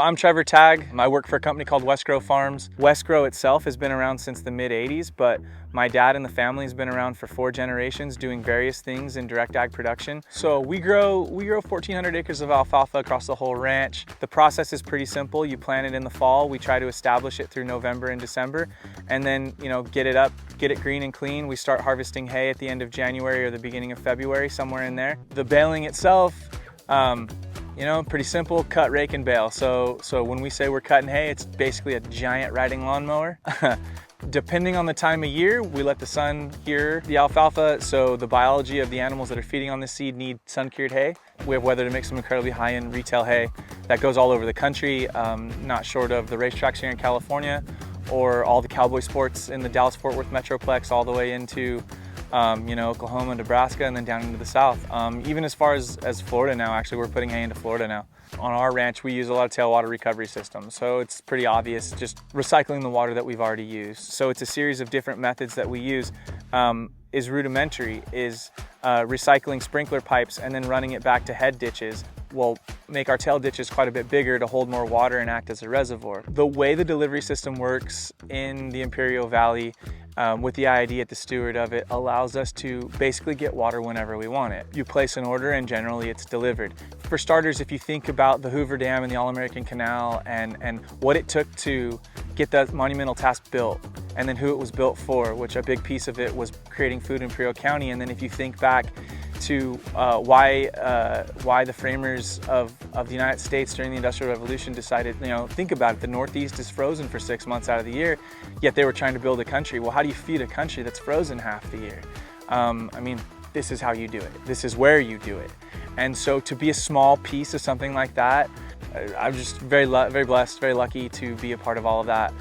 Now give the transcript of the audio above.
I'm Trevor Tagg. I work for a company called Westgrow Farms. Westgrow itself has been around since the mid-80s, but my dad and the family has been around for 4 generations doing various things in direct ag production. So we grow 1,400 acres of alfalfa across the whole ranch. The process is pretty simple. You plant it in the fall. We try to establish it through November and December, and then get it up, get it green and clean. We start harvesting hay at the end of January or the beginning of February, somewhere in there. The baling itself, pretty simple: cut, rake, and bale. So when we say we're cutting hay, it's basically a giant riding lawnmower. Depending on the time of year, we let the sun cure the alfalfa, so the biology of the animals that are feeding on this seed need sun-cured hay. We have weather to make some incredibly high-end retail hay that goes all over the country, not short of the racetracks here in California, or all the cowboy sports in the Dallas-Fort Worth Metroplex, all the way into Oklahoma, Nebraska, and then down into the south. Even as far as Florida now. Actually, we're putting hay into Florida now. On our ranch, we use a lot of tailwater recovery systems, so it's pretty obvious just recycling the water that we've already used. So it's a series of different methods that we use. Is rudimentary, is recycling sprinkler pipes and then running it back to head ditches. We'll make our tail ditches quite a bit bigger to hold more water and act as a reservoir. The way the delivery system works in the Imperial Valley, with the IID at the steward of it, allows us to basically get water whenever we want it. You place an order and generally it's delivered. For starters, if you think about the Hoover Dam and the All-American Canal and what it took to get that monumental task built, and then who it was built for, which a big piece of it was creating food in Imperial County. And then if you think back to why the framers of the United States during the Industrial Revolution decided, think about it, the Northeast is frozen for 6 months out of the year, yet they were trying to build a country. Well, how do you feed a country that's frozen half the year? This is how you do it. This is where you do it. And so to be a small piece of something like that, I'm just very blessed, very lucky to be a part of all of that.